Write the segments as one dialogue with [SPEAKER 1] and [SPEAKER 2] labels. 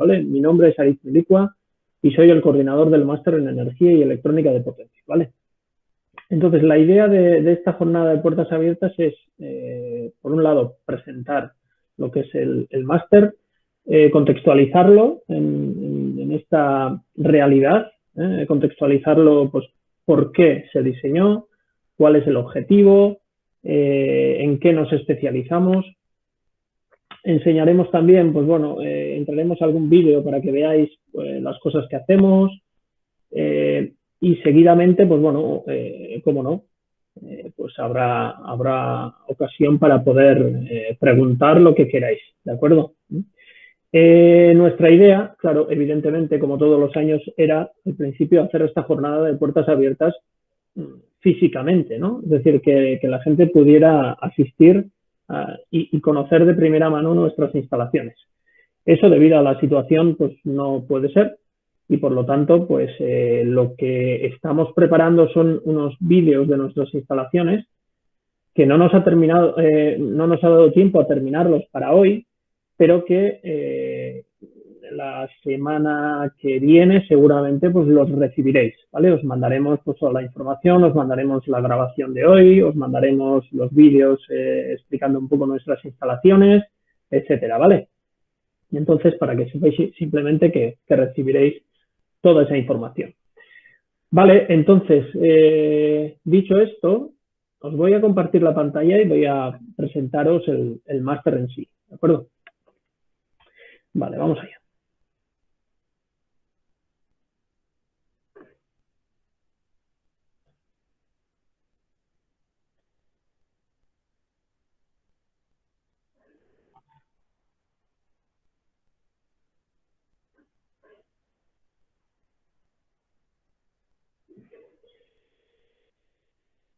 [SPEAKER 1] ¿vale? Mi nombre es Aritz Milicua y soy el coordinador del máster en Energía y Electrónica de Potencia, ¿vale? Entonces, la idea de esta jornada de puertas abiertas es, por un lado, presentar lo que es el máster, contextualizarlo en esta realidad, contextualizarlo, pues, por qué se diseñó, cuál es el objetivo, en qué nos especializamos. Enseñaremos también, pues bueno, entraremos a algún vídeo para que veáis las cosas que hacemos, y seguidamente, pues bueno, cómo no, pues habrá ocasión para poder preguntar lo que queráis, ¿de acuerdo? Nuestra idea, claro, evidentemente, como todos los años, era al principio hacer esta jornada de puertas abiertas físicamente, ¿no? Es decir, que la gente pudiera asistir y conocer de primera mano nuestras instalaciones. Eso, debido a la situación, pues no puede ser, y por lo tanto, pues lo que estamos preparando son unos vídeos de nuestras instalaciones que no nos ha dado tiempo a terminarlos para hoy, pero que la semana que viene seguramente pues los recibiréis, ¿vale? Os mandaremos pues toda la información, os mandaremos la grabación de hoy, os mandaremos los vídeos explicando un poco nuestras instalaciones, etcétera, ¿vale? Y entonces, para que sepáis simplemente que recibiréis toda esa información. Vale, entonces, dicho esto, os voy a compartir la pantalla y voy a presentaros el máster en sí, ¿de acuerdo? Vale, vamos allá.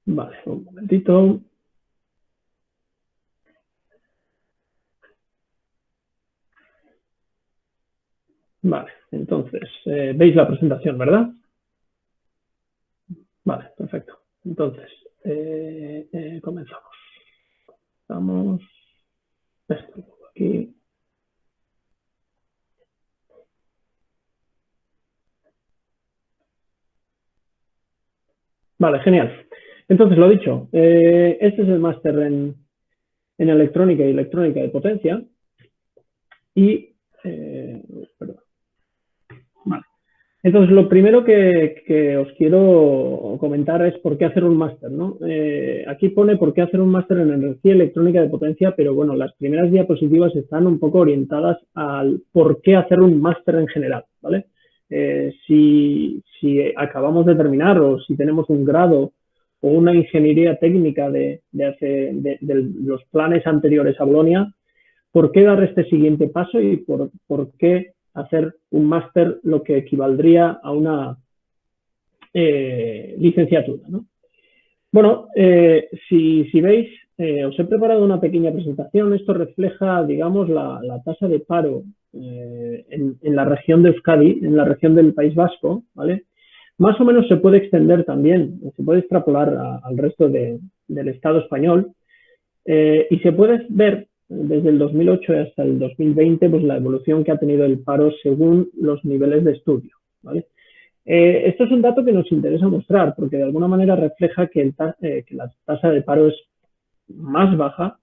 [SPEAKER 1] Vale, un momentito. Vale, entonces, veis la presentación, ¿verdad? Vale, perfecto. Entonces, comenzamos. Vamos. Esto aquí. Vale, genial. Entonces, lo dicho, este es el máster en electrónica y electrónica de potencia. Y, perdón. Vale. Entonces, lo primero que os quiero comentar es por qué hacer un máster, ¿no? Aquí pone por qué hacer un máster en energía electrónica de potencia, pero bueno, las primeras diapositivas están un poco orientadas al por qué hacer un máster en general, ¿vale? Si acabamos de terminar o si tenemos un grado o una ingeniería técnica de los planes anteriores a Bolonia, ¿por qué dar este siguiente paso y por qué hacer un máster, lo que equivaldría a una licenciatura, ¿no? Bueno, si veis, os he preparado una pequeña presentación. Esto refleja, digamos, la tasa de paro en la región de Euskadi, en la región del País Vasco, ¿vale? Más o menos se puede extender también, se puede extrapolar al resto del Estado español, y se puede ver desde el 2008 hasta el 2020, pues la evolución que ha tenido el paro según los niveles de estudio, ¿vale? Esto es un dato que nos interesa mostrar porque de alguna manera refleja que la tasa de paro es más baja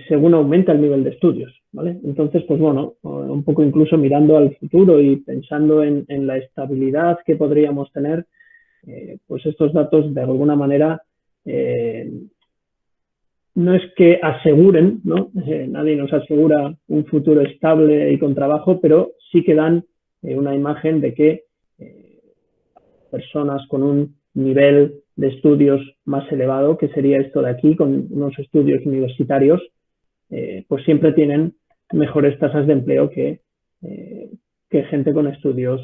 [SPEAKER 1] según aumenta el nivel de estudios, ¿vale? Entonces, pues bueno, un poco incluso mirando al futuro y pensando en la estabilidad que podríamos tener, pues estos datos de alguna manera no es que aseguren, ¿no? Nadie nos asegura un futuro estable y con trabajo, pero sí que dan una imagen de que personas con un nivel de estudios más elevado, que sería esto de aquí, con unos estudios universitarios, pues siempre tienen mejores tasas de empleo que gente con estudios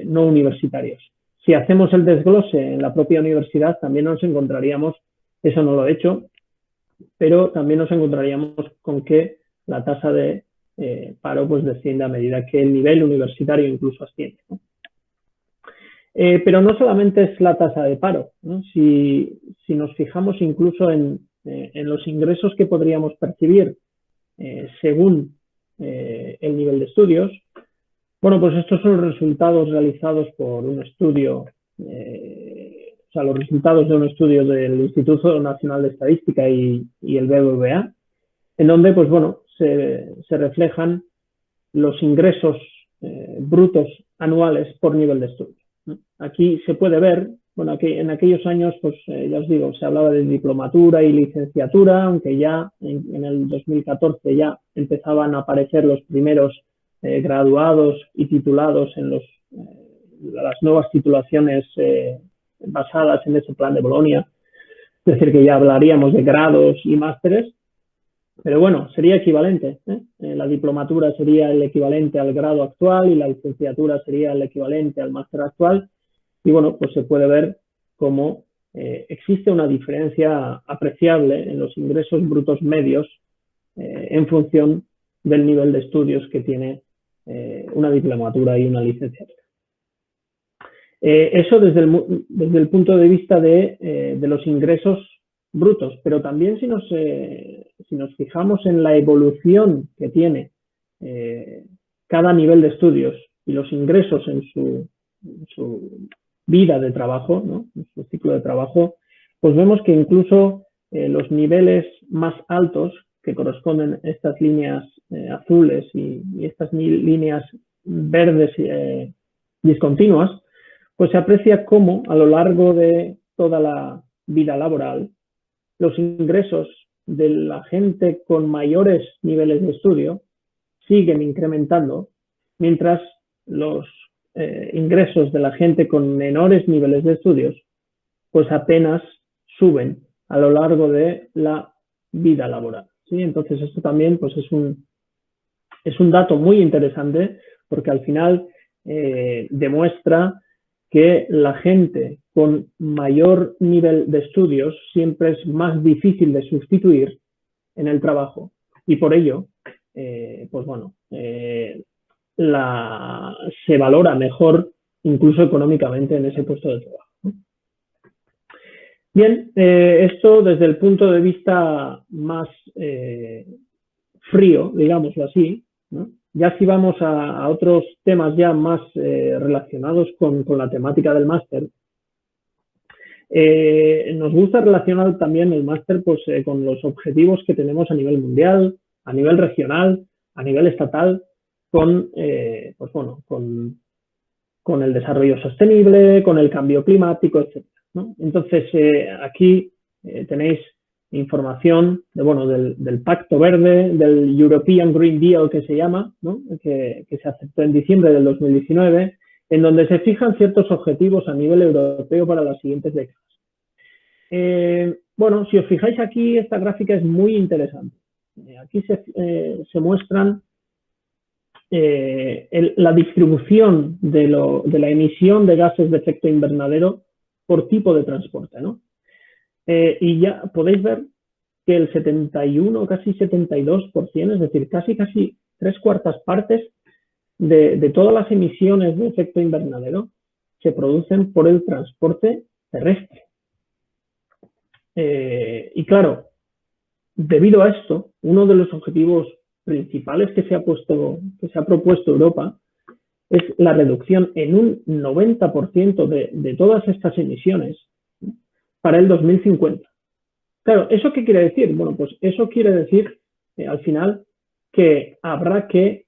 [SPEAKER 1] no universitarios. Si hacemos el desglose en la propia universidad, también nos encontraríamos, eso no lo he hecho, pero también nos encontraríamos con que la tasa de paro pues desciende a medida que el nivel universitario incluso asciende, ¿no? Pero no solamente es la tasa de paro, ¿no? Si nos fijamos incluso en los ingresos que podríamos percibir según el nivel de estudios, Bueno, pues estos son los resultados realizados por un estudio, o sea, los resultados de un estudio del Instituto Nacional de Estadística y el BBVA, en donde, pues bueno, se reflejan los ingresos brutos anuales por nivel de estudio. Aquí se puede ver, bueno, aquí, en aquellos años, pues ya os digo, se hablaba de diplomatura y licenciatura, aunque ya en el 2014 ya empezaban a aparecer los primeros graduados y titulados en las nuevas titulaciones basadas en ese plan de Bolonia, es decir, que ya hablaríamos de grados y másteres, pero bueno, sería equivalente. La diplomatura sería el equivalente al grado actual y la licenciatura sería el equivalente al máster actual. Y bueno, pues se puede ver cómo existe una diferencia apreciable en los ingresos brutos medios en función del nivel de estudios que tiene una diplomatura y una licenciatura. Eso desde el punto de vista de los ingresos brutos, pero también si nos fijamos en la evolución que tiene cada nivel de estudios y los ingresos en su vida de trabajo, ¿no? En su ciclo de trabajo, pues vemos que incluso los niveles más altos, que corresponden a estas líneas azules y estas líneas verdes discontinuas, pues se aprecia cómo a lo largo de toda la vida laboral los ingresos de la gente con mayores niveles de estudio siguen incrementando, mientras los ingresos de la gente con menores niveles de estudios pues apenas suben a lo largo de la vida laboral. ¿Sí? Entonces esto también pues es un dato muy interesante porque al final demuestra que la gente con mayor nivel de estudios siempre es más difícil de sustituir en el trabajo y por ello, pues bueno, se valora mejor incluso económicamente en ese puesto de trabajo. Bien, esto desde el punto de vista más frío, digámoslo así, ¿no? Ya si vamos a otros temas ya más relacionados con la temática del máster, nos gusta relacionar también el máster pues, con los objetivos que tenemos a nivel mundial, a nivel regional, a nivel estatal, pues bueno, con el desarrollo sostenible, con el cambio climático, etc., ¿no? Entonces, aquí tenéis información del Pacto Verde, del European Green Deal que se llama, ¿no? que se aceptó en diciembre del 2019, en donde se fijan ciertos objetivos a nivel europeo para las siguientes décadas. Bueno, si os fijáis aquí, esta gráfica es muy interesante. Aquí se muestran la distribución de la emisión de gases de efecto invernadero por tipo de transporte, ¿no? Y ya podéis ver que el 71, casi 72%, es decir, casi 3/4 partes de todas las emisiones de efecto invernadero se producen por el transporte terrestre. Y claro, debido a esto, uno de los objetivos principales que se ha propuesto Europa es la reducción en un 90% de todas estas emisiones para el 2050. Claro, ¿eso qué quiere decir? Bueno, pues eso quiere decir al final que habrá que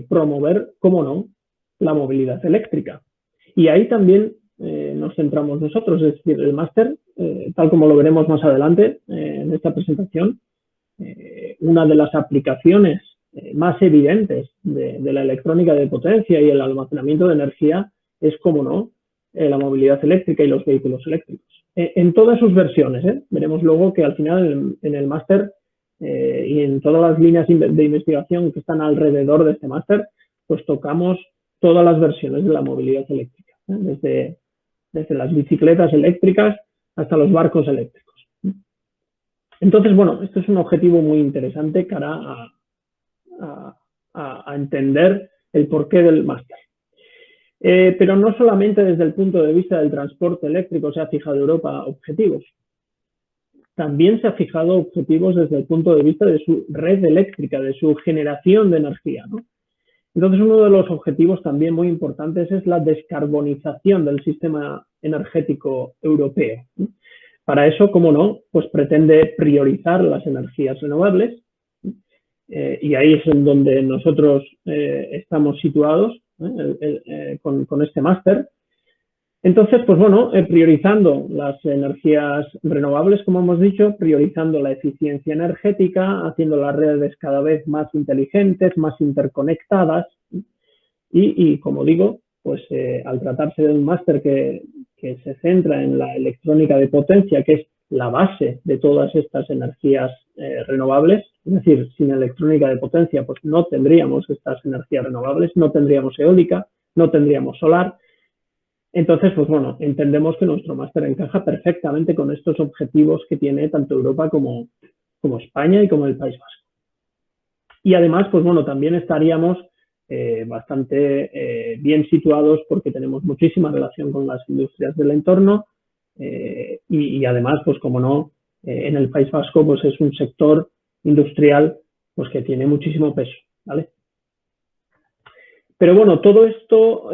[SPEAKER 1] promover, cómo no, la movilidad eléctrica. Y ahí también nos centramos nosotros, es decir, el máster, tal como lo veremos más adelante en esta presentación, una de las aplicaciones más evidentes de la electrónica de potencia y el almacenamiento de energía es, como no, la movilidad eléctrica y los vehículos eléctricos. En todas sus versiones, veremos luego que al final en el máster y en todas las líneas de investigación que están alrededor de este máster, pues tocamos todas las versiones de la movilidad eléctrica, desde las bicicletas eléctricas hasta los barcos eléctricos. Entonces, bueno, esto es un objetivo muy interesante cara a entender el porqué del máster. Pero no solamente desde el punto de vista del transporte eléctrico se ha fijado Europa objetivos. También se ha fijado objetivos desde el punto de vista de su red eléctrica, de su generación de energía, ¿no? Entonces, uno de los objetivos también muy importantes es la descarbonización del sistema energético europeo. Para eso, como no, pues pretende priorizar las energías renovables, y ahí es en donde nosotros estamos situados con este máster. Entonces, pues bueno, priorizando las energías renovables, como hemos dicho, priorizando la eficiencia energética, haciendo las redes cada vez más inteligentes, más interconectadas y como digo, pues al tratarse de un máster que se centra en la electrónica de potencia, que es la base de todas estas energías renovables, es decir, sin electrónica de potencia, pues no tendríamos estas energías renovables, no tendríamos eólica, no tendríamos solar. Entonces, pues bueno, entendemos que nuestro máster encaja perfectamente con estos objetivos que tiene tanto Europa como España y como el País Vasco. Y además, pues bueno, también estaríamos bastante bien situados porque tenemos muchísima relación con las industrias del entorno y además, pues como no, en el País Vasco pues es un sector industrial pues que tiene muchísimo peso, ¿vale? Pero bueno, todo esto,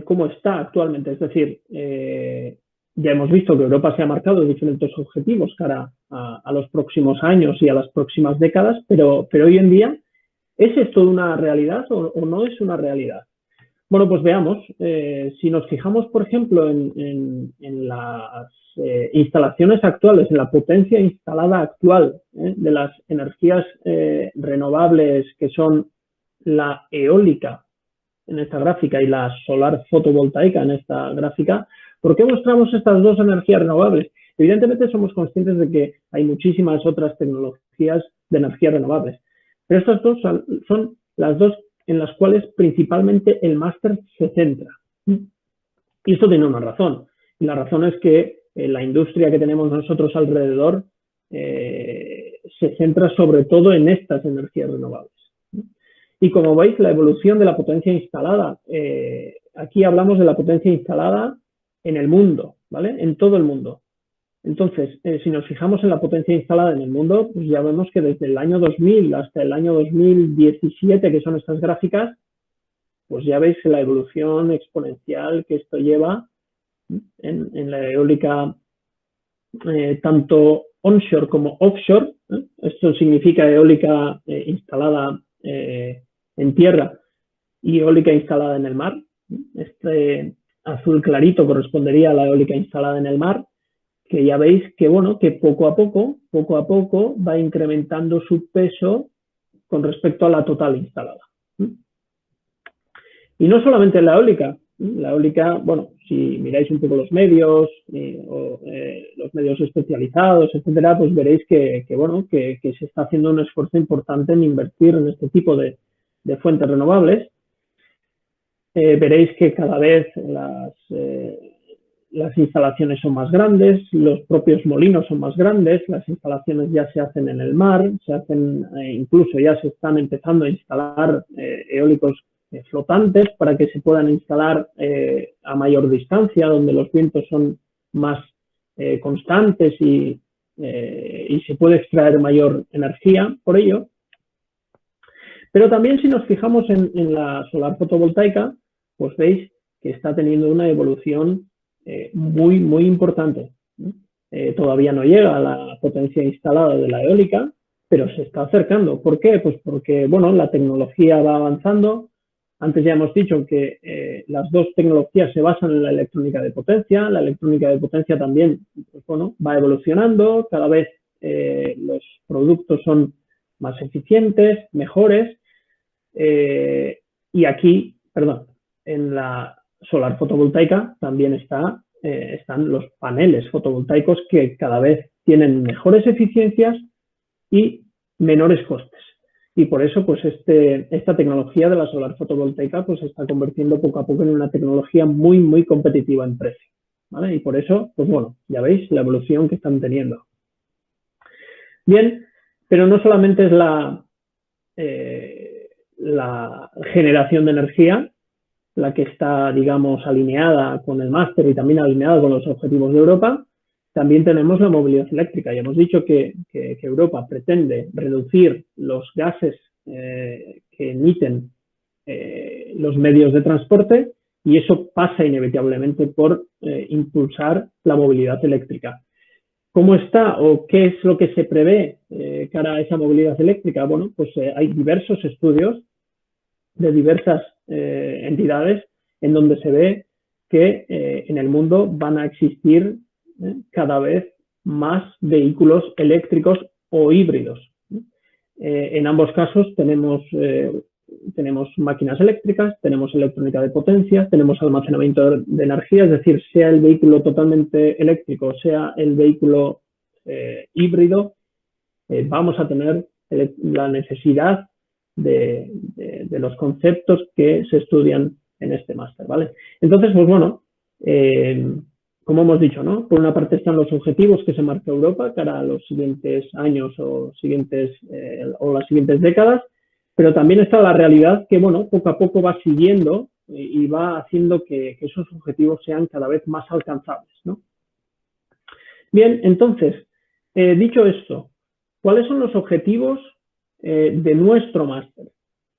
[SPEAKER 1] ¿cómo está actualmente? Es decir, ya hemos visto que Europa se ha marcado diferentes objetivos cara a los próximos años y a las próximas décadas, pero hoy en día, ¿es esto una realidad o no es una realidad? Bueno, pues veamos. Si nos fijamos, por ejemplo, en las instalaciones actuales, en la potencia instalada actual de las energías renovables que son la eólica, en esta gráfica y la solar fotovoltaica en esta gráfica, ¿por qué mostramos estas dos energías renovables? Evidentemente somos conscientes de que hay muchísimas otras tecnologías de energías renovables, pero estas dos son las dos en las cuales principalmente el máster se centra. Y esto tiene una razón, y la razón es que la industria que tenemos nosotros alrededor se centra sobre todo en estas energías renovables. Y como veis, la evolución de la potencia instalada, aquí hablamos de la potencia instalada en el mundo, ¿vale? En todo el mundo. Entonces, si nos fijamos en la potencia instalada en el mundo, pues ya vemos que desde el año 2000 hasta el año 2017, que son estas gráficas, pues ya veis la evolución exponencial que esto lleva en la eólica, tanto onshore como offshore. Esto significa eólica instalada en tierra y eólica instalada en el mar. Este azul clarito correspondería a la eólica instalada en el mar, que ya veis que, bueno, que poco a poco va incrementando su peso con respecto a la total instalada. Y no solamente la eólica, bueno, si miráis un poco los medios, los medios especializados, etcétera, pues veréis que se está haciendo un esfuerzo importante en invertir en este tipo de fuentes renovables. Veréis que cada vez las instalaciones son más grandes, los propios molinos son más grandes, las instalaciones ya se hacen en el mar, se hacen, incluso ya se están empezando a instalar eólicos flotantes para que se puedan instalar a mayor distancia, donde los vientos son más constantes y se puede extraer mayor energía por ello. Pero también si nos fijamos en la solar fotovoltaica, pues veis que está teniendo una evolución muy, muy importante. Todavía no llega a la potencia instalada de la eólica, pero se está acercando. ¿Por qué? Pues porque, bueno, la tecnología va avanzando. Antes ya hemos dicho que las dos tecnologías se basan en la electrónica de potencia. La electrónica de potencia también, pues, bueno, va evolucionando. Cada vez los productos son más eficientes, mejores. Y aquí, en la solar fotovoltaica también están los paneles fotovoltaicos que cada vez tienen mejores eficiencias y menores costes. Y por eso, pues esta tecnología de la solar fotovoltaica pues se está convirtiendo poco a poco en una tecnología muy, muy competitiva en precio, ¿vale? Y por eso, pues bueno, ya veis la evolución que están teniendo. Bien, pero no solamente es la generación de energía la que está, digamos, alineada con el máster y también alineada con los objetivos de Europa, también tenemos la movilidad eléctrica. Ya hemos dicho que Europa pretende reducir los gases que emiten los medios de transporte, y eso pasa inevitablemente por impulsar la movilidad eléctrica. ¿Cómo está o qué es lo que se prevé cara a esa movilidad eléctrica? Bueno, pues hay diversos estudios de diversas entidades en donde se ve que en el mundo van a existir cada vez más vehículos eléctricos o híbridos. En ambos casos tenemos máquinas eléctricas, tenemos electrónica de potencia, tenemos almacenamiento de energía, es decir, sea el vehículo totalmente eléctrico, sea el vehículo híbrido, vamos a tener la necesidad de los conceptos que se estudian en este máster, ¿vale? Entonces, pues bueno, como hemos dicho, ¿no? Por una parte están los objetivos que se marca Europa cara a los siguientes años o las siguientes décadas, pero también está la realidad que, bueno, poco a poco va siguiendo y va haciendo que esos objetivos sean cada vez más alcanzables, ¿no? Bien, entonces, dicho esto, ¿cuáles son los objetivos de nuestro máster?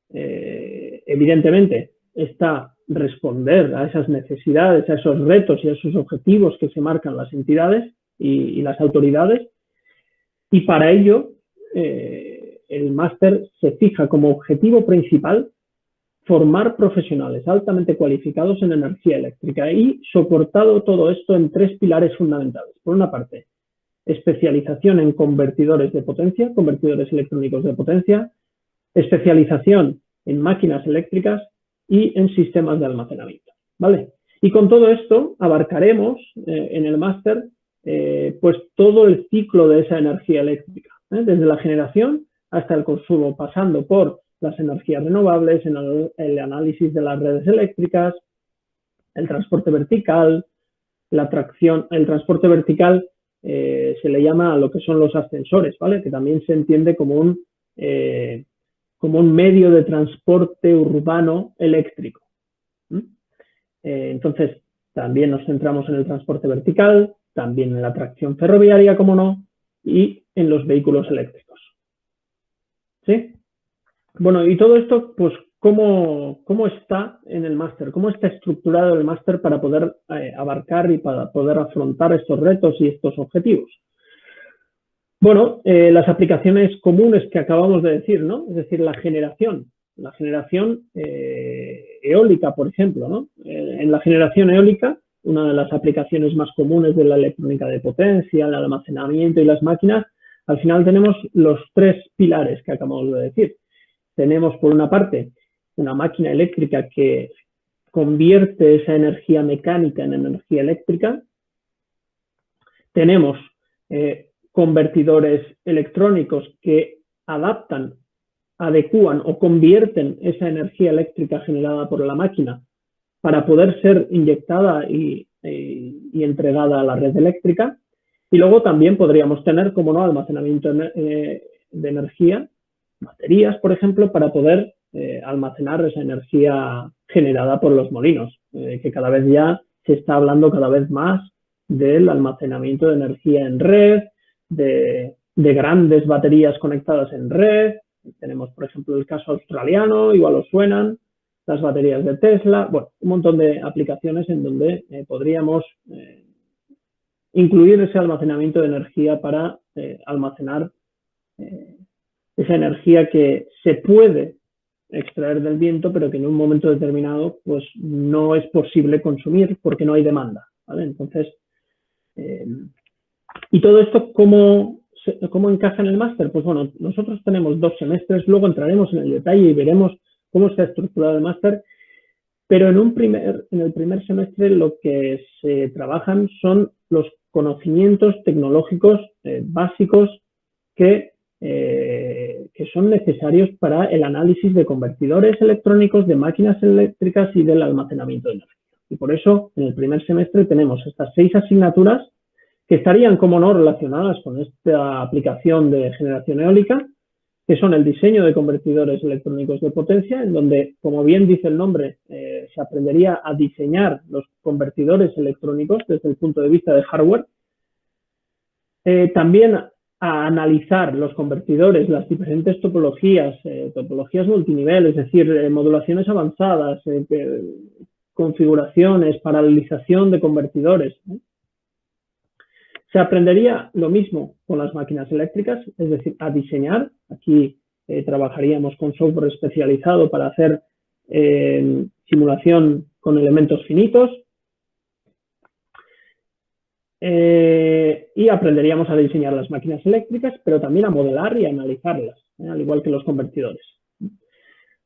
[SPEAKER 1] Evidentemente, está responder a esas necesidades, a esos retos y a esos objetivos que se marcan las entidades y las autoridades, y para ello el máster se fija como objetivo principal formar profesionales altamente cualificados en energía eléctrica y soportado todo esto en tres pilares fundamentales. Por una parte, especialización en convertidores de potencia, convertidores electrónicos de potencia, especialización en máquinas eléctricas y en sistemas de almacenamiento, ¿vale? Y con todo esto abarcaremos en el máster pues todo el ciclo de esa energía eléctrica, desde la generación hasta el consumo, pasando por las energías renovables, el análisis de las redes eléctricas, el transporte vertical, la tracción. El transporte vertical se le llama a lo que son los ascensores, ¿vale? Que también se entiende como un medio de transporte urbano eléctrico. Entonces, también nos centramos en el transporte vertical, también en la tracción ferroviaria, como no, y en los vehículos eléctricos. ¿Sí? Bueno, y todo esto, pues, ¿cómo está en el máster? ¿Cómo está estructurado el máster para poder abarcar y para poder afrontar estos retos y estos objetivos? Bueno, las aplicaciones comunes que acabamos de decir, ¿no? Es decir, la generación eólica, por ejemplo, ¿no? En la generación eólica, una de las aplicaciones más comunes de la electrónica de potencia, el almacenamiento y las máquinas, al final tenemos los tres pilares que acabamos de decir. Tenemos, por una parte, una máquina eléctrica que convierte esa energía mecánica en energía eléctrica. Tenemos convertidores electrónicos que adecúan o convierten esa energía eléctrica generada por la máquina para poder ser inyectada y entregada a la red eléctrica. Y luego también podríamos tener, como no, almacenamiento de energía, baterías, por ejemplo, para poder almacenar esa energía generada por los molinos, que cada vez ya se está hablando cada vez más del almacenamiento de energía en red, de grandes baterías conectadas en red. Tenemos, por ejemplo, el caso australiano, igual os suenan, las baterías de Tesla, bueno, un montón de aplicaciones en donde podríamos incluir ese almacenamiento de energía para almacenar esa energía que se puede extraer del viento, pero que en un momento determinado pues no es posible consumir porque no hay demanda, ¿vale? Entonces, ¿y todo esto cómo encaja en el máster? Pues bueno, nosotros tenemos 2 semestres, luego entraremos en el detalle y veremos cómo está estructurado el máster, pero en el primer semestre lo que se trabajan son los conocimientos tecnológicos básicos que son necesarios para el análisis de convertidores electrónicos, de máquinas eléctricas y del almacenamiento de energía. Y por eso, en el primer semestre tenemos estas 6 asignaturas que estarían, como no, relacionadas con esta aplicación de generación eólica, que son el diseño de convertidores electrónicos de potencia, en donde, como bien dice el nombre, se aprendería a diseñar los convertidores electrónicos desde el punto de vista de hardware. También a analizar los convertidores, las diferentes topologías, topologías multinivel, es decir, modulaciones avanzadas, configuraciones, paralelización de convertidores. Se aprendería lo mismo con las máquinas eléctricas, es decir, a diseñar. Aquí trabajaríamos con software especializado para hacer simulación con elementos finitos. Y aprenderíamos a diseñar las máquinas eléctricas, pero también a modelar y a analizarlas, al igual que los convertidores.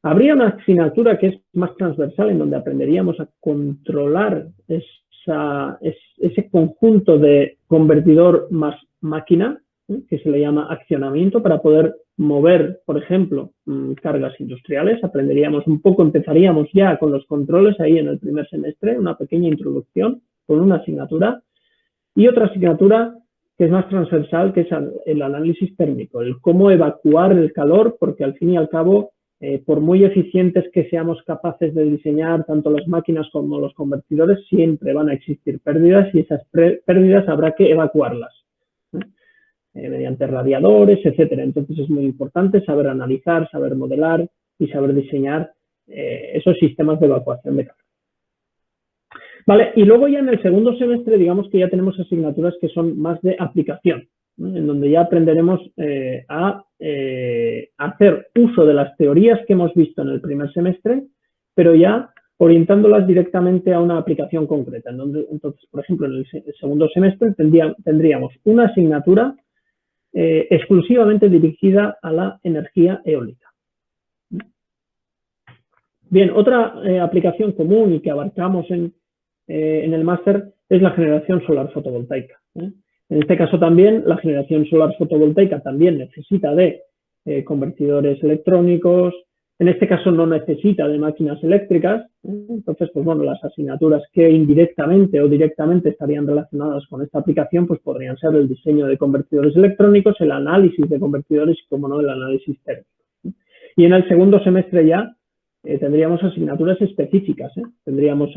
[SPEAKER 1] Habría una asignatura que es más transversal, en donde aprenderíamos a controlar ese conjunto de convertidor más máquina, que se le llama accionamiento, para poder mover, por ejemplo, cargas industriales. Aprenderíamos un poco, empezaríamos ya con los controles ahí en el primer semestre, una pequeña introducción con una asignatura. Y otra asignatura que es más transversal, que es el análisis térmico, el cómo evacuar el calor, porque al fin y al cabo, por muy eficientes que seamos capaces de diseñar tanto las máquinas como los convertidores, siempre van a existir pérdidas y esas pérdidas habrá que evacuarlas mediante radiadores, etcétera. Entonces es muy importante saber analizar, saber modelar y saber diseñar esos sistemas de evacuación de calor. Vale, y luego ya en el segundo semestre, digamos que ya tenemos asignaturas que son más de aplicación, ¿no? En donde ya aprenderemos a hacer uso de las teorías que hemos visto en el primer semestre, pero ya orientándolas directamente a una aplicación concreta. Entonces, por ejemplo, en el segundo semestre tendríamos una asignatura exclusivamente dirigida a la energía eólica. Bien, otra aplicación común y que abarcamos en el máster es la generación solar fotovoltaica. En este caso también la generación solar fotovoltaica también necesita de convertidores electrónicos, en este caso no necesita de máquinas eléctricas, entonces pues bueno, las asignaturas que indirectamente o directamente estarían relacionadas con esta aplicación pues podrían ser el diseño de convertidores electrónicos, el análisis de convertidores y como no el análisis térmico. Y en el segundo semestre ya tendríamos asignaturas específicas. Tendríamos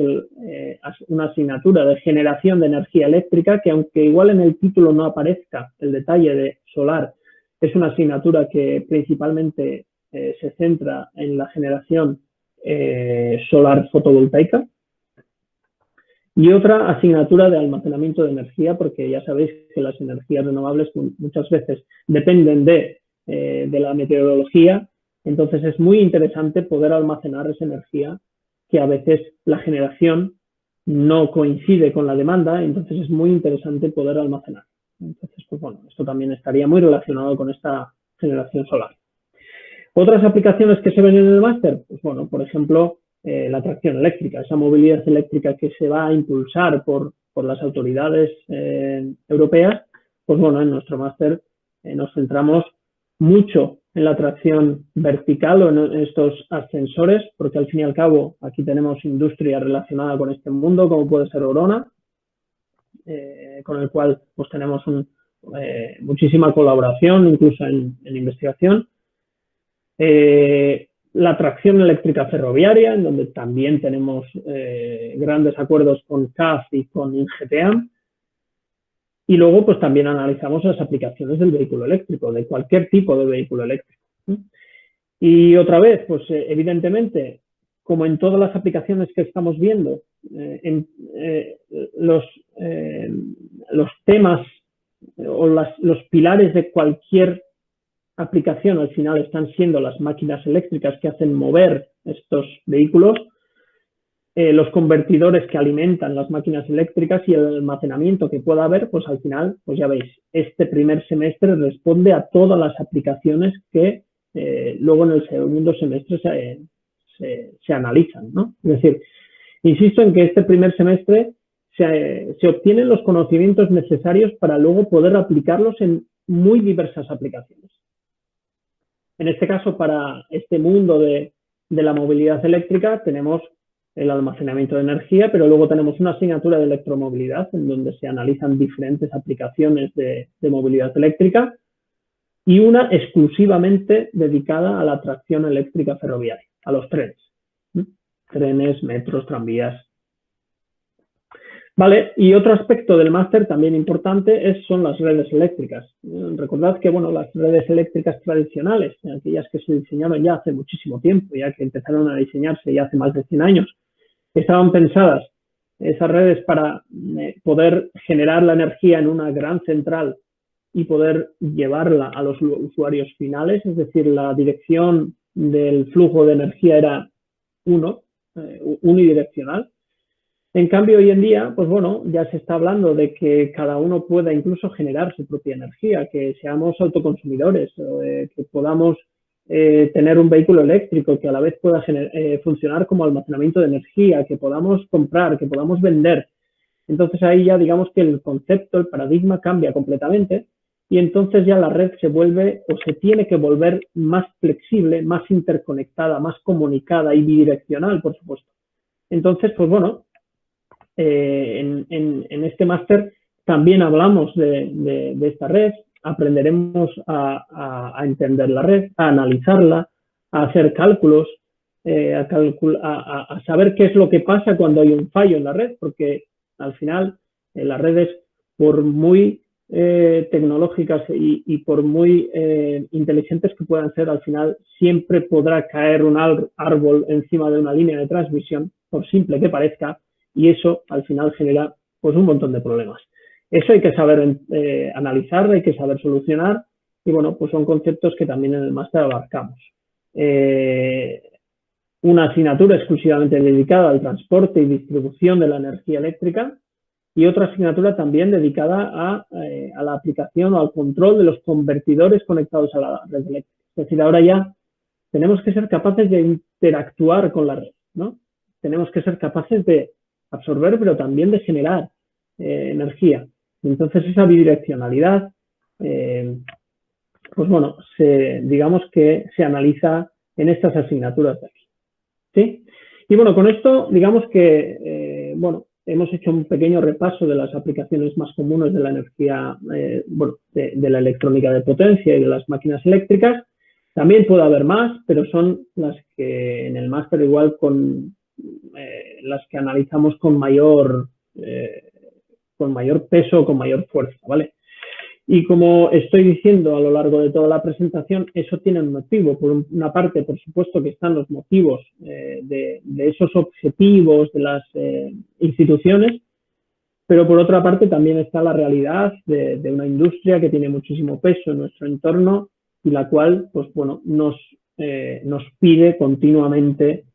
[SPEAKER 1] una asignatura de generación de energía eléctrica, que aunque igual en el título no aparezca el detalle de solar, es una asignatura que principalmente se centra en la generación solar fotovoltaica. Y otra asignatura de almacenamiento de energía, porque ya sabéis que las energías renovables muchas veces dependen de la meteorología. Entonces es muy interesante poder almacenar esa energía, que a veces la generación no coincide con la demanda, entonces es muy interesante poder almacenar. Entonces, pues bueno, esto también estaría muy relacionado con esta generación solar. Otras aplicaciones que se ven en el máster, pues bueno, por ejemplo, la tracción eléctrica, esa movilidad eléctrica que se va a impulsar por las autoridades europeas, pues bueno, en nuestro máster nos centramos mucho en la tracción vertical o en estos ascensores, porque al fin y al cabo aquí tenemos industria relacionada con este mundo, como puede ser Orona, con el cual pues tenemos muchísima colaboración, incluso en investigación. La tracción eléctrica ferroviaria, en donde también tenemos grandes acuerdos con CAF y con INGETEAM. Y luego, pues también analizamos las aplicaciones del vehículo eléctrico, de cualquier tipo de vehículo eléctrico. Y otra vez, pues evidentemente, como en todas las aplicaciones que estamos viendo, los temas o los pilares de cualquier aplicación al final están siendo las máquinas eléctricas que hacen mover estos vehículos, los convertidores que alimentan las máquinas eléctricas y el almacenamiento que pueda haber, pues al final, pues ya veis, este primer semestre responde a todas las aplicaciones que luego en el segundo semestre se analizan, ¿no? Es decir, insisto en que este primer semestre se obtienen los conocimientos necesarios para luego poder aplicarlos en muy diversas aplicaciones. En este caso, para este mundo de la movilidad eléctrica, tenemos el almacenamiento de energía, pero luego tenemos una asignatura de electromovilidad en donde se analizan diferentes aplicaciones de movilidad eléctrica y una exclusivamente dedicada a la tracción eléctrica ferroviaria, a los trenes. Trenes, metros, tranvías. Vale, y otro aspecto del máster también importante son las redes eléctricas. Recordad que, bueno, las redes eléctricas tradicionales, aquellas que se diseñaron ya hace muchísimo tiempo, ya que empezaron a diseñarse ya hace más de 100 años, estaban pensadas esas redes para poder generar la energía en una gran central y poder llevarla a los usuarios finales, es decir, la dirección del flujo de energía era unidireccional. En cambio, hoy en día, pues bueno, ya se está hablando de que cada uno pueda incluso generar su propia energía, que seamos autoconsumidores, que podamos tener un vehículo eléctrico que a la vez pueda funcionar como almacenamiento de energía, que podamos comprar, que podamos vender. Entonces ahí ya digamos que el concepto, el paradigma cambia completamente y entonces ya la red se vuelve o se tiene que volver más flexible, más interconectada, más comunicada y bidireccional, por supuesto. Entonces, pues bueno, en este máster también hablamos de esta red, aprenderemos a entender la red, a analizarla, a hacer cálculos, a saber qué es lo que pasa cuando hay un fallo en la red, porque al final las redes, por muy tecnológicas y por muy inteligentes que puedan ser, al final siempre podrá caer un árbol encima de una línea de transmisión, por simple que parezca, y eso al final genera pues un montón de problemas. Eso hay que saber analizar, hay que saber solucionar y bueno, pues son conceptos que también en el máster abarcamos. Una asignatura exclusivamente dedicada al transporte y distribución de la energía eléctrica y otra asignatura también dedicada a la aplicación o al control de los convertidores conectados a la red eléctrica. Es decir, ahora ya tenemos que ser capaces de interactuar con la red, ¿no? Tenemos que ser capaces de absorber, pero también de generar energía. Entonces, esa bidireccionalidad, pues bueno, digamos que se analiza en estas asignaturas de aquí. ¿Sí? Y bueno, con esto, digamos que, bueno, hemos hecho un pequeño repaso de las aplicaciones más comunes de la energía, bueno, de la electrónica de potencia y de las máquinas eléctricas. También puede haber más, pero son las que en el máster igual las que analizamos con mayor peso, con mayor fuerza, ¿vale? Y como estoy diciendo a lo largo de toda la presentación, eso tiene un motivo. Por una parte, por supuesto, que están los motivos de esos objetivos de las instituciones, pero por otra parte también está la realidad de una industria que tiene muchísimo peso en nuestro entorno y la cual, pues bueno, nos pide continuamente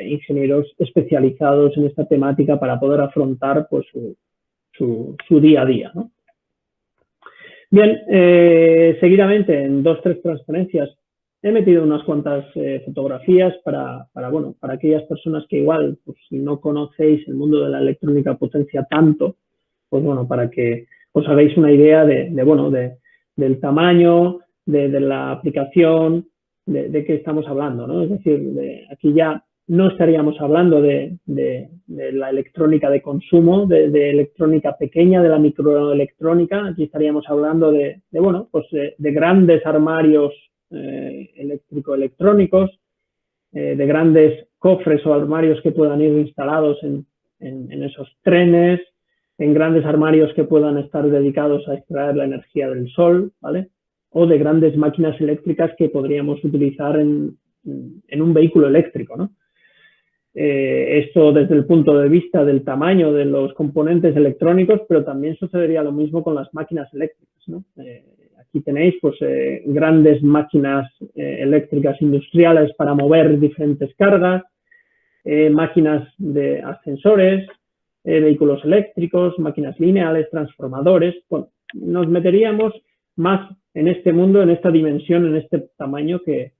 [SPEAKER 1] ingenieros especializados en esta temática para poder afrontar pues su día a día, ¿no? Bien, seguidamente en 2-3 transferencias he metido unas cuantas fotografías para aquellas personas que igual, pues si no conocéis el mundo de la electrónica potencia tanto, pues bueno, para que os hagáis una idea del tamaño, de la aplicación, de qué estamos hablando, ¿no? Es decir, aquí ya no estaríamos hablando de la electrónica de consumo, de electrónica pequeña, de la microelectrónica. Aquí estaríamos hablando de grandes armarios eléctrico-electrónicos, de grandes cofres o armarios que puedan ir instalados en esos trenes, en grandes armarios que puedan estar dedicados a extraer la energía del sol, ¿vale? O de grandes máquinas eléctricas que podríamos utilizar en un vehículo eléctrico, ¿no? Esto desde el punto de vista del tamaño de los componentes electrónicos, pero también sucedería lo mismo con las máquinas eléctricas, ¿no? Aquí tenéis pues, grandes máquinas eléctricas industriales para mover diferentes cargas, máquinas de ascensores, vehículos eléctricos, máquinas lineales, transformadores. Bueno, nos meteríamos más en este mundo, en esta dimensión, en este tamaño que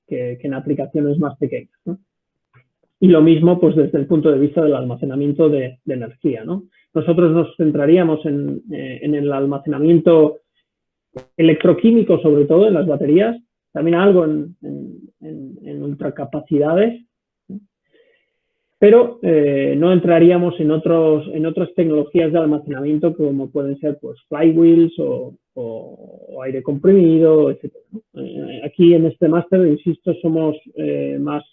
[SPEAKER 1] en aplicaciones más pequeñas, ¿no? Y lo mismo pues desde el punto de vista del almacenamiento de energía, ¿no? Nosotros nos centraríamos en el almacenamiento electroquímico, sobre todo en las baterías, también algo en ultracapacidades, ¿no? pero no entraríamos en otras tecnologías de almacenamiento como pueden ser pues flywheels o aire comprimido, etc. Aquí en este máster, insisto, somos más,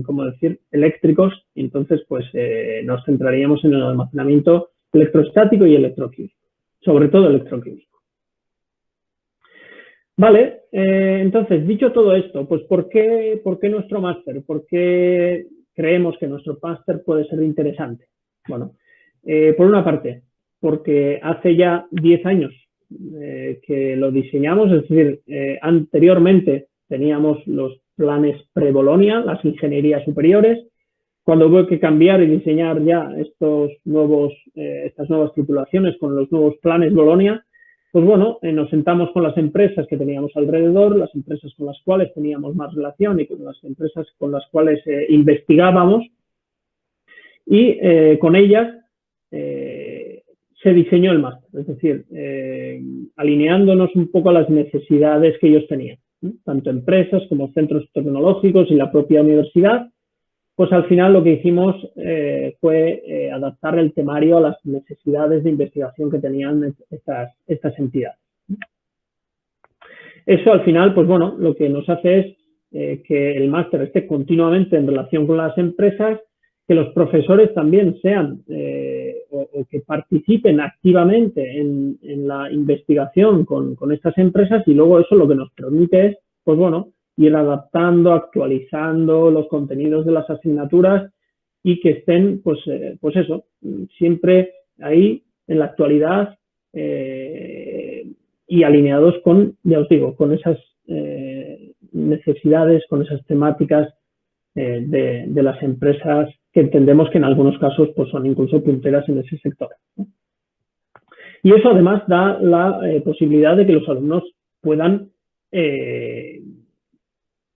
[SPEAKER 1] ¿cómo decir?, eléctricos, y entonces pues nos centraríamos en el almacenamiento electrostático y electroquímico, sobre todo electroquímico. Vale, entonces, dicho todo esto, pues ¿por qué nuestro máster? ¿Por qué creemos que nuestro máster puede ser interesante? Bueno, por una parte, porque hace ya 10 años que lo diseñamos, es decir, anteriormente teníamos los planes pre-Bolonia, las ingenierías superiores. Cuando hubo que cambiar y diseñar ya estas nuevas titulaciones con los nuevos planes Bolonia, pues bueno, nos sentamos con las empresas que teníamos alrededor, las empresas con las cuales teníamos más relación y con las empresas con las cuales investigábamos, y con ellas se diseñó el máster, es decir, alineándonos un poco a las necesidades que ellos tenían, tanto empresas como centros tecnológicos y la propia universidad. Pues al final lo que hicimos fue adaptar el temario a las necesidades de investigación que tenían estas entidades. Eso al final, pues bueno, lo que nos hace es que el máster esté continuamente en relación con las empresas, que los profesores también sean o que participen activamente en la investigación con estas empresas, y luego eso lo que nos permite es, pues bueno, ir adaptando, actualizando los contenidos de las asignaturas y que estén, pues eso, siempre ahí en la actualidad y alineados con, ya os digo, con esas necesidades, con esas temáticas de las empresas que entendemos que en algunos casos pues son incluso punteras en ese sector, ¿no? Y eso además da la posibilidad de que los alumnos puedan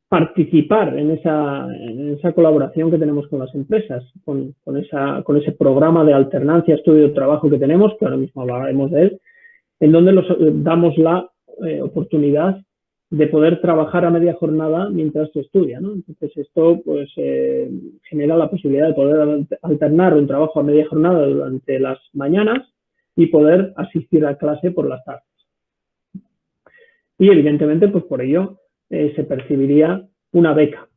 [SPEAKER 1] participar en esa colaboración que tenemos con las empresas, con ese programa de alternancia estudio-trabajo que tenemos, que ahora mismo hablaremos de él, en donde damos la oportunidad de poder trabajar a media jornada mientras se estudia, ¿no? Entonces esto pues genera la posibilidad de poder alternar un trabajo a media jornada durante las mañanas y poder asistir a clase por las tardes. Y evidentemente pues por ello se percibiría una beca.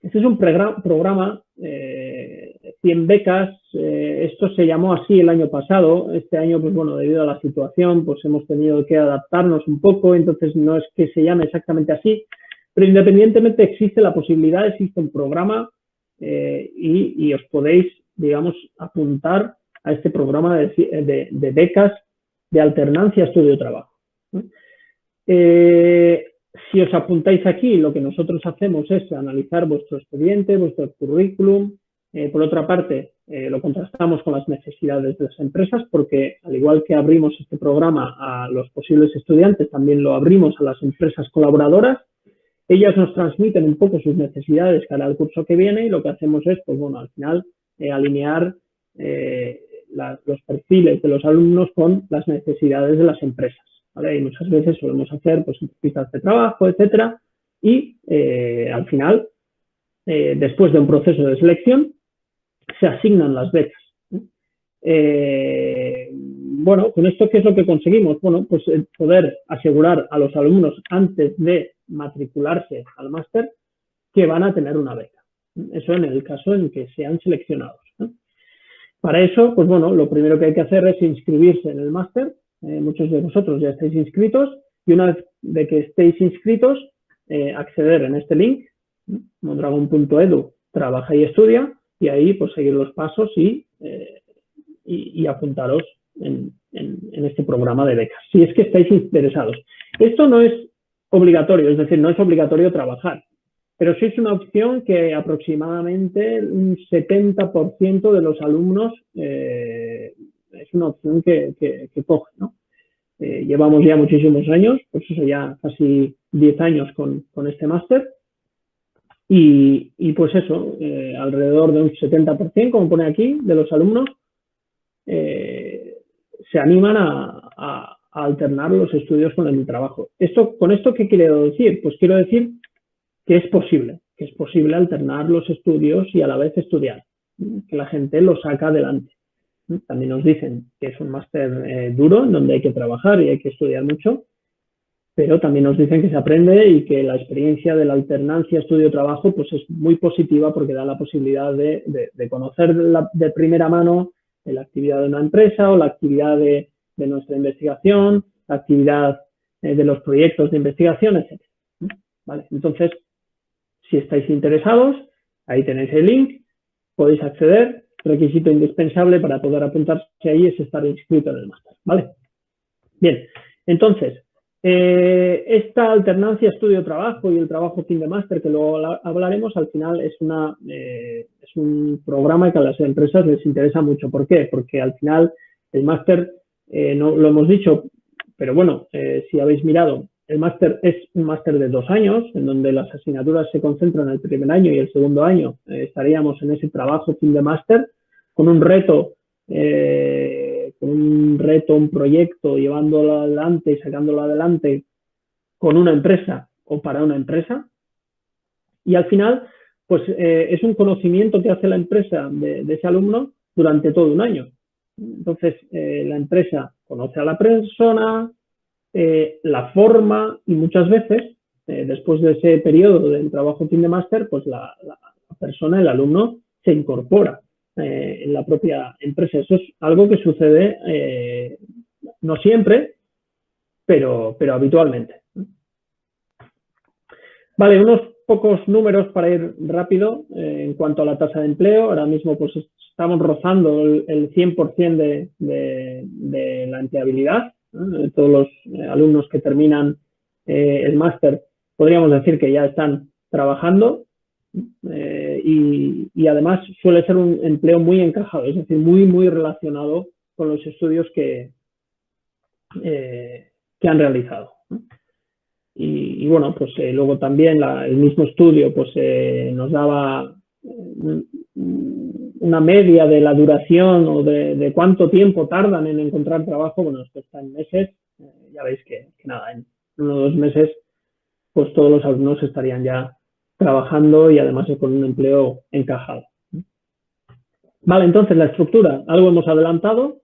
[SPEAKER 1] Este es un programa, 100 becas, esto se llamó así el año pasado. Este año, pues bueno, debido a la situación, pues hemos tenido que adaptarnos un poco, entonces no es que se llame exactamente así, pero independientemente existe la posibilidad, existe un programa y os podéis, digamos, apuntar a este programa de becas de alternancia estudio-trabajo. Si os apuntáis aquí, lo que nosotros hacemos es analizar vuestro expediente, vuestro currículum. Por otra parte, lo contrastamos con las necesidades de las empresas, porque al igual que abrimos este programa a los posibles estudiantes, también lo abrimos a las empresas colaboradoras. Ellas nos transmiten un poco sus necesidades cara al curso que viene, y lo que hacemos es, pues bueno, al final alinear los perfiles de los alumnos con las necesidades de las empresas, ¿vale? Y muchas veces solemos hacer pues entrevistas de trabajo, etcétera, y al final, después de un proceso de selección, se asignan las becas. Bueno, con esto, ¿qué es lo que conseguimos? Bueno, pues poder asegurar a los alumnos antes de matricularse al máster que van a tener una beca. Eso en el caso en que sean seleccionados, ¿no? Para eso, pues bueno, lo primero que hay que hacer es inscribirse en el máster. Muchos de vosotros ya estáis inscritos, y una vez de que estéis inscritos, acceder en este link, mondragon.edu, trabaja y estudia, y ahí pues seguir los pasos y apuntaros en este programa de becas, si es que estáis interesados. Esto no es obligatorio, es decir, no es obligatorio trabajar, pero sí es una opción que aproximadamente un 70% de los alumnos es una opción que coge, ¿no? Llevamos ya muchísimos años, pues eso, ya casi 10 años con este máster, y pues eso, alrededor de un 70%, como pone aquí, de los alumnos se animan a alternar los estudios con el trabajo. ¿Con esto qué quiero decir? Pues quiero decir que es posible alternar los estudios y a la vez estudiar. que la gente lo saca adelante. También nos dicen que es un máster duro, en donde hay que trabajar y hay que estudiar mucho, pero también nos dicen que se aprende y que la experiencia de la alternancia estudio-trabajo pues es muy positiva porque da la posibilidad de conocer de primera mano la actividad de una empresa o la actividad de nuestra investigación, la actividad de los proyectos de investigación, etc. ¿Vale? Entonces, si estáis interesados, ahí tenéis el link, podéis acceder. Requisito indispensable para poder apuntarse ahí es estar inscrito en el máster, ¿vale? Bien, entonces, esta alternancia estudio-trabajo y el trabajo fin de máster, que luego hablaremos, al final es un programa que a las empresas les interesa mucho. ¿Por qué? Porque al final el máster, no lo hemos dicho, pero bueno, si habéis mirado, el máster es un máster de 2 años, en donde las asignaturas se concentran el primer año y el segundo año estaríamos en ese trabajo fin de máster, con un reto, un proyecto, llevándolo adelante y sacándolo adelante con una empresa o para una empresa. Y al final, pues es un conocimiento que hace la empresa de ese alumno durante todo un año. Entonces, la empresa conoce a la persona, la forma y muchas veces, después de ese periodo del trabajo fin de máster, pues la persona, el alumno, se incorpora en la propia empresa. Eso es algo que sucede no siempre, pero habitualmente. Vale, unos pocos números para ir rápido en cuanto a la tasa de empleo. Ahora mismo pues estamos rozando el 100% de la empleabilidad. Todos los alumnos que terminan el máster podríamos decir que ya están trabajando. Y además suele ser un empleo muy encajado, es decir, muy relacionado con los estudios que han realizado. Y bueno, pues luego también el mismo estudio pues nos daba una media de la duración o de cuánto tiempo tardan en encontrar trabajo. Bueno, esto está en meses. Ya veis que nada, en 1 o 2 meses pues todos los alumnos estarían ya trabajando y además con un empleo encajado. Vale, entonces la estructura, algo hemos adelantado,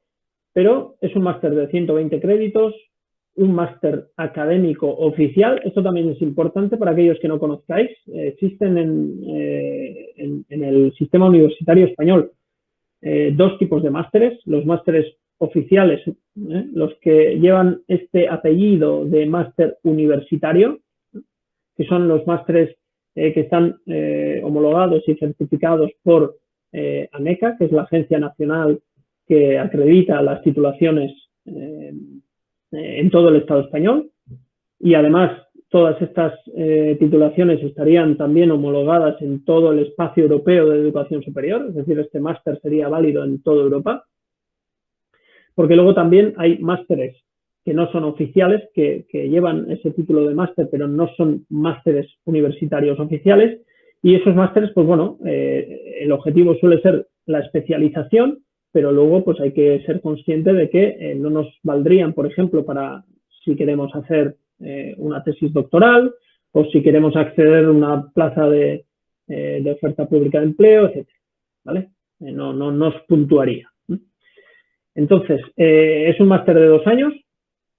[SPEAKER 1] pero es un máster de 120 créditos, un máster académico oficial. Esto también es importante para aquellos que no conozcáis. Existen en el sistema universitario español 2 tipos de másteres. Los másteres oficiales, los que llevan este apellido de máster universitario, que son los másteres que están homologados y certificados por ANECA, que es la agencia nacional que acredita las titulaciones en todo el Estado español. Y además todas estas titulaciones estarían también homologadas en todo el espacio europeo de educación superior, es decir, este máster sería válido en toda Europa. Porque luego también hay másteres que no son oficiales, que llevan ese título de máster, pero no son másteres universitarios oficiales. Y esos másteres, pues bueno, el objetivo suele ser la especialización, pero luego pues hay que ser consciente de que no nos valdrían, por ejemplo, para si queremos hacer una tesis doctoral o si queremos acceder a una plaza de oferta pública de empleo, etc. ¿Vale? No nos puntuaría. Entonces, es un máster de 2 años,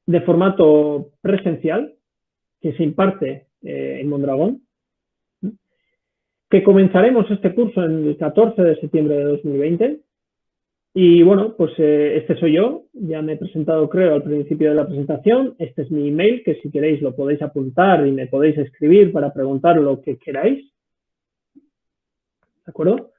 [SPEAKER 1] de formato presencial, que se imparte en Mondragón, que comenzaremos este curso en el 14 de septiembre de 2020. Y bueno, pues este soy yo, ya me he presentado creo al principio de la presentación. Este es mi email, que si queréis lo podéis apuntar y me podéis escribir para preguntar lo que queráis. ¿De acuerdo?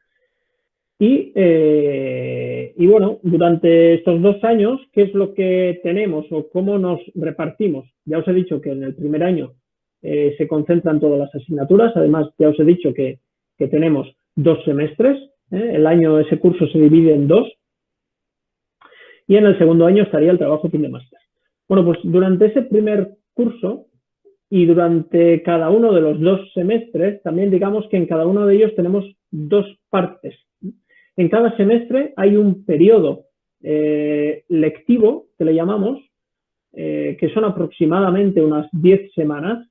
[SPEAKER 1] Y bueno, durante estos 2 años, ¿qué es lo que tenemos o cómo nos repartimos? Ya os he dicho que en el primer año se concentran todas las asignaturas. Además, ya os he dicho que tenemos 2 semestres. El año, ese curso se divide en 2. Y en el segundo año estaría el trabajo fin de máster. Bueno, pues durante ese primer curso y durante cada uno de los 2 semestres, también digamos que en cada uno de ellos tenemos 2 partes. En cada semestre hay un periodo lectivo, que le llamamos, que son aproximadamente unas 10 semanas,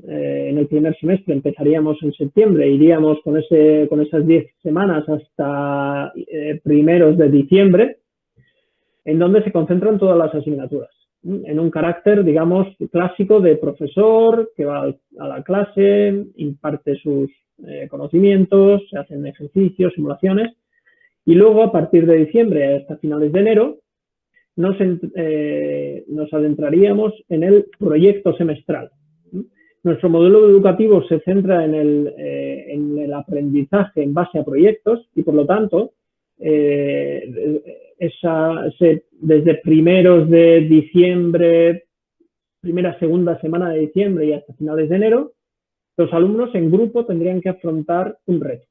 [SPEAKER 1] En el primer semestre empezaríamos en septiembre, iríamos con esas 10 semanas hasta primeros de diciembre, en donde se concentran todas las asignaturas, en un carácter, digamos, clásico de profesor que va a la clase, imparte sus conocimientos, se hacen ejercicios, simulaciones, y luego a partir de diciembre hasta finales de enero nos adentraríamos en el proyecto semestral. Nuestro modelo educativo se centra en el aprendizaje en base a proyectos y, por lo tanto, desde primeros de diciembre, primera, segunda semana de diciembre y hasta finales de enero, los alumnos en grupo tendrían que afrontar un reto,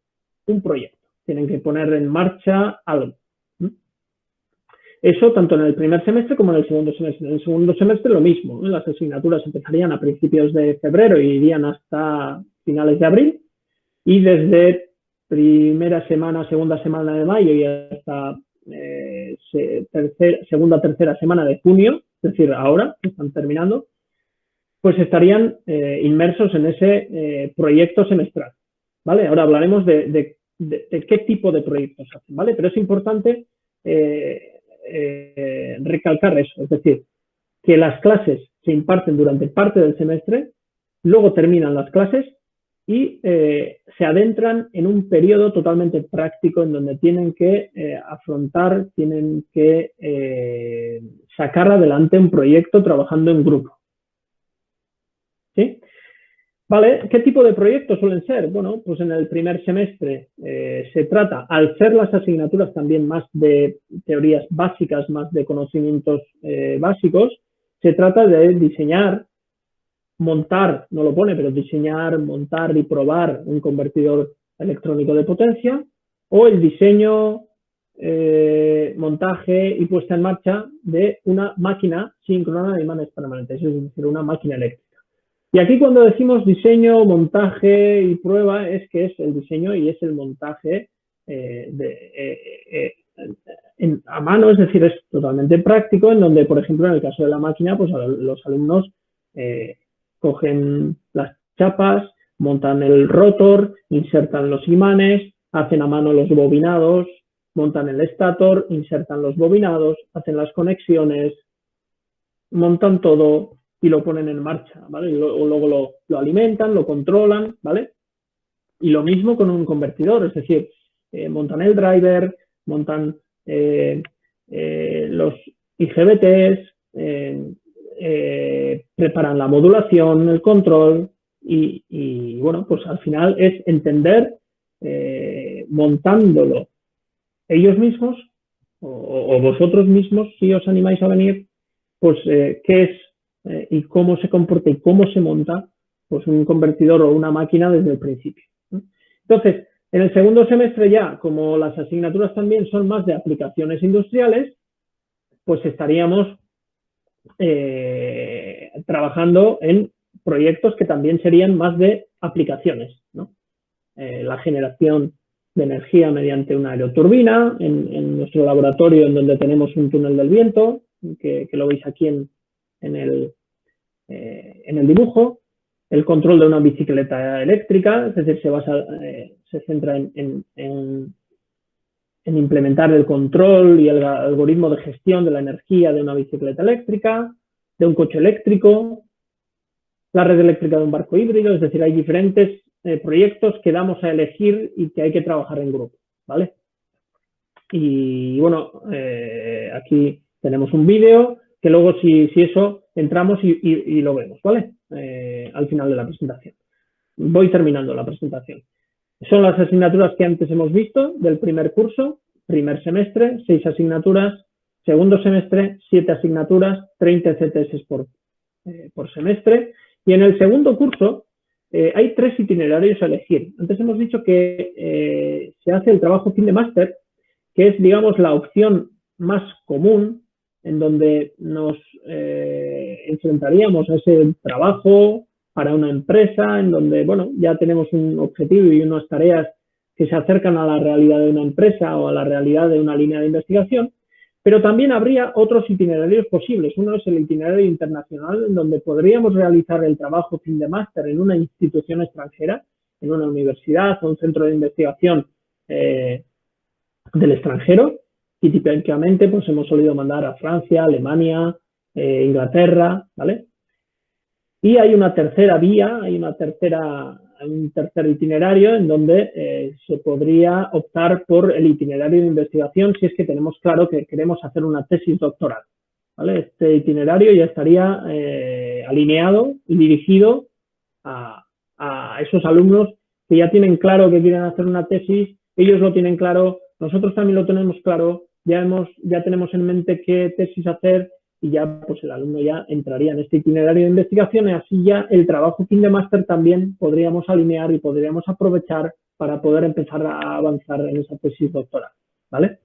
[SPEAKER 1] un proyecto. Tienen que poner en marcha algo. Eso tanto en el primer semestre como en el segundo semestre. En el segundo semestre lo mismo, ¿no? Las asignaturas empezarían a principios de febrero y irían hasta finales de abril, y desde primera semana, segunda semana de mayo y hasta segunda, tercera semana de junio, es decir, ahora que están terminando, pues estarían inmersos en ese proyecto semestral, ¿vale? Ahora hablaremos de qué tipo de proyectos hacen, ¿vale? Pero es importante recalcar eso, es decir, que las clases se imparten durante parte del semestre, luego terminan las clases y se adentran en un periodo totalmente práctico en donde tienen que afrontar, tienen que sacar adelante un proyecto trabajando en grupo. ¿Sí? Vale, ¿qué tipo de proyectos suelen ser? Bueno, pues en el primer semestre se trata, al ser las asignaturas también más de teorías básicas, más de conocimientos básicos, se trata de diseñar, montar, no lo pone, pero diseñar, montar y probar un convertidor electrónico de potencia, o el diseño, montaje y puesta en marcha de una máquina síncrona de imanes permanentes, es decir, una máquina eléctrica. Y aquí cuando decimos diseño, montaje y prueba, es que es el diseño y es el montaje a mano, es decir, es totalmente práctico, en donde, por ejemplo, en el caso de la máquina, pues los alumnos cogen las chapas, montan el rotor, insertan los imanes, hacen a mano los bobinados, montan el estator, insertan los bobinados, hacen las conexiones, montan todo y lo ponen en marcha, ¿vale? Y luego lo alimentan, lo controlan, ¿vale? Y lo mismo con un convertidor, es decir, montan el driver, montan los IGBTs, preparan la modulación, el control y bueno, pues al final es entender, montándolo ellos mismos o vosotros mismos, si os animáis a venir, pues qué es y cómo se comporta y cómo se monta pues un convertidor o una máquina desde el principio, ¿no? Entonces, en el segundo semestre ya, como las asignaturas también son más de aplicaciones industriales, pues estaríamos trabajando en proyectos que también serían más de aplicaciones, ¿no? La generación de energía mediante una aeroturbina, en nuestro laboratorio en donde tenemos un túnel del viento, que lo veis aquí en el dibujo, el control de una bicicleta eléctrica, es decir, se centra en implementar el control y el algoritmo de gestión de la energía de una bicicleta eléctrica, de un coche eléctrico, la red eléctrica de un barco híbrido, es decir, hay diferentes proyectos que damos a elegir y que hay que trabajar en grupo, ¿vale? Y bueno, aquí tenemos un vídeo que luego si eso entramos y lo vemos, ¿vale? Al final de la presentación. Voy terminando la presentación. Son las asignaturas que antes hemos visto del primer curso, primer semestre, 6 asignaturas, segundo semestre, 7 asignaturas, 30 ECTS por semestre. Y en el segundo curso hay 3 itinerarios a elegir. Antes hemos dicho que se hace el trabajo fin de máster, que es, digamos, la opción más común en donde nos enfrentaríamos a ese trabajo para una empresa, en donde, bueno, ya tenemos un objetivo y unas tareas que se acercan a la realidad de una empresa o a la realidad de una línea de investigación, Pero también habría otros itinerarios posibles. Uno es el itinerario internacional, en donde podríamos realizar el trabajo fin de máster en una institución extranjera, en una universidad o un centro de investigación del extranjero, y típicamente pues hemos solido mandar a Francia, Alemania, Inglaterra, ¿vale? Y hay una tercera vía, un tercer itinerario en donde se podría optar por el itinerario de investigación si es que tenemos claro que queremos hacer una tesis doctoral, ¿vale? Este itinerario ya estaría alineado y dirigido a esos alumnos que ya tienen claro que quieren hacer una tesis, ellos lo tienen claro, nosotros también lo tenemos claro, ya tenemos en mente qué tesis hacer, y ya pues el alumno ya entraría en este itinerario de investigación, y así ya el trabajo fin de máster también podríamos alinear y podríamos aprovechar para poder empezar a avanzar en esa tesis doctoral, ¿vale?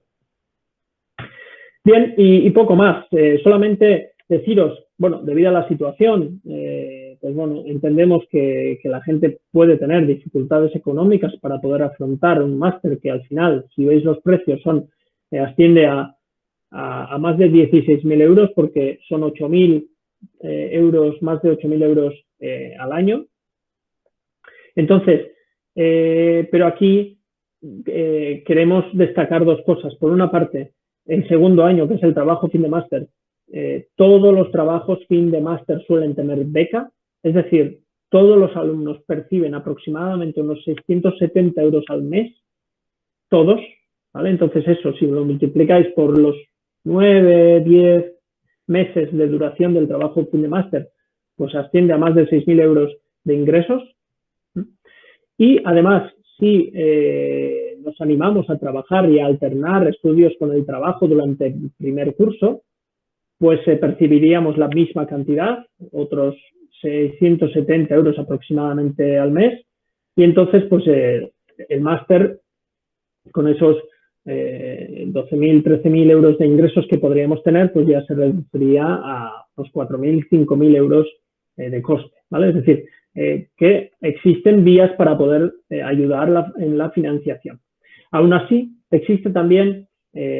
[SPEAKER 1] Bien, y poco más, solamente deciros, bueno, debido a la situación, pues bueno, entendemos que la gente puede tener dificultades económicas para poder afrontar un máster que al final, si veis los precios, asciende a más de 16.000 euros, porque son 8.000 euros, más de 8.000 euros al año. Entonces, pero aquí queremos destacar dos cosas. Por una parte, el segundo año, que es el trabajo fin de máster, todos los trabajos fin de máster suelen tener beca, es decir, todos los alumnos perciben aproximadamente unos 670 euros al mes, todos, ¿vale? Entonces eso, si lo multiplicáis por los 9, 10 meses de duración del trabajo fin de máster, pues asciende a más de 6.000 euros de ingresos. Y además, si nos animamos a trabajar y a alternar estudios con el trabajo durante el primer curso, pues percibiríamos la misma cantidad, otros 670 euros aproximadamente al mes, y entonces pues el máster, con esos 12.000, 13.000 euros de ingresos que podríamos tener, pues ya se reduciría a los 4.000, 5.000 euros de coste, ¿vale? Es decir, que existen vías para poder ayudar en la financiación. Aún así, existe también,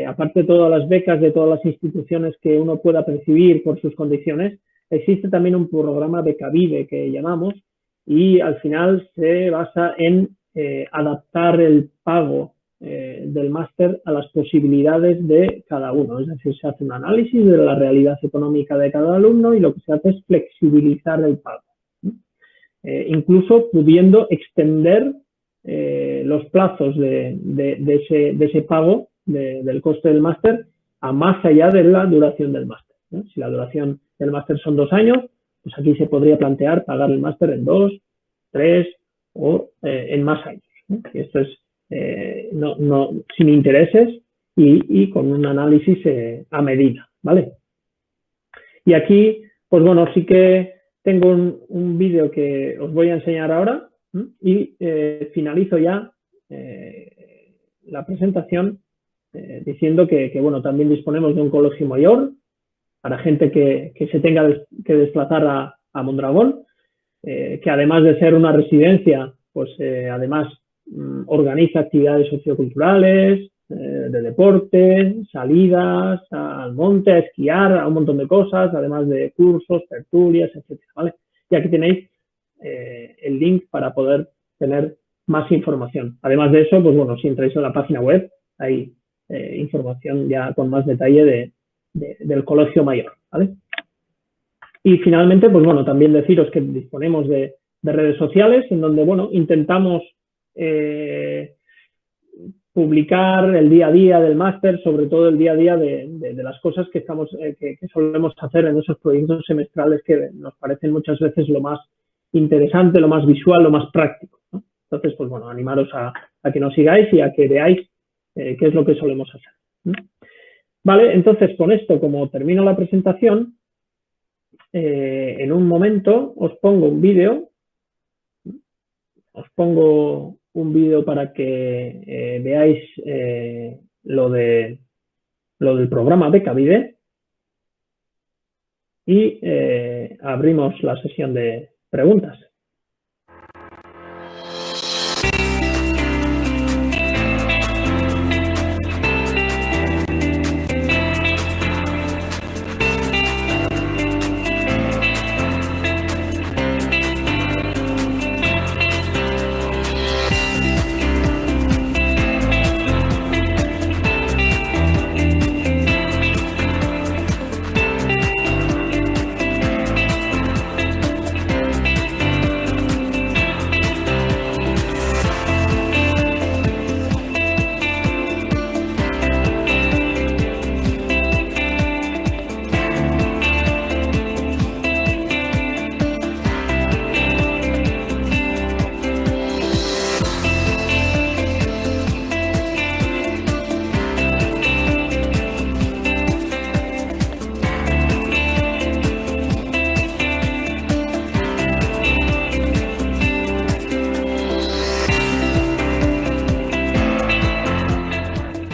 [SPEAKER 1] aparte de todas las becas de todas las instituciones que uno pueda percibir por sus condiciones, existe también un programa Becavide que llamamos, y al final se basa en adaptar el pago del máster a las posibilidades de cada uno. Es decir, se hace un análisis de la realidad económica de cada alumno y lo que se hace es flexibilizar el pago. Incluso pudiendo extender los plazos de ese pago del coste del máster a más allá de la duración del máster, ¿no? Si la duración del máster son 2 años, pues aquí se podría plantear pagar el máster en 2, 3 o en más años, ¿no? Y esto es sin intereses y con un análisis a medida, ¿vale? Y aquí, pues bueno, sí que tengo un vídeo que os voy a enseñar ahora, y finalizo ya la presentación diciendo que bueno, también disponemos de un colegio mayor para gente que se tenga que desplazar a Mondragón, que además de ser una residencia, pues además organiza actividades socioculturales, de deporte, salidas al monte, a esquiar, a un montón de cosas, además de cursos, tertulias, etcétera, ¿vale? Y aquí tenéis el link para poder tener más información. Además de eso, pues bueno, si entráis en la página web, hay información ya con más detalle del colegio mayor, ¿vale? Y finalmente, pues bueno, también deciros que disponemos de redes sociales en donde, bueno, intentamos publicar el día a día del máster, sobre todo el día a día de las cosas que solemos hacer en esos proyectos semestrales que nos parecen muchas veces lo más interesante, lo más visual, lo más práctico, ¿no? Entonces, pues bueno, animaros a que nos sigáis y a que veáis qué es lo que solemos hacer, ¿no? Vale, entonces con esto, como termino la presentación, en un momento os pongo un vídeo, para que veáis lo del programa Becavide, y abrimos la sesión de preguntas.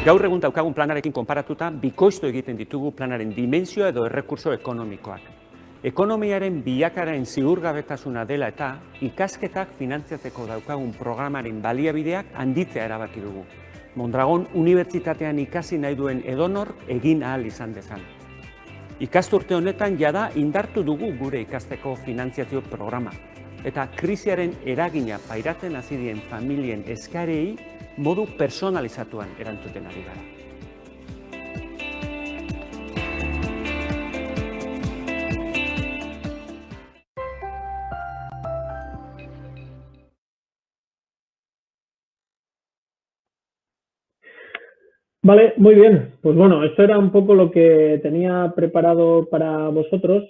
[SPEAKER 2] Gaur egun daukagun planarekin konparatuta, bikoiztu egiten ditugu planaren dimensioa edo errekurso ekonomikoak. Ekonomiaren bilakaren ziurgabetasuna dela eta ikasketak finantziatzeko daukagun programaren baliabideak handitzea erabaki dugu. Mondragon Unibertsitatean ikasi nahi duen edonor egin ahal izan dezan. Ikasturte honetan jada indartu dugu gure ikasteko finantziazio programa. Eta krisiaren eragina pairatzen hasi dien familien eskarei modu personalizatuan erantzuten ari gara.
[SPEAKER 1] Vale, muy bien. Pues bueno, esto era un poco lo que tenía preparado para vosotros.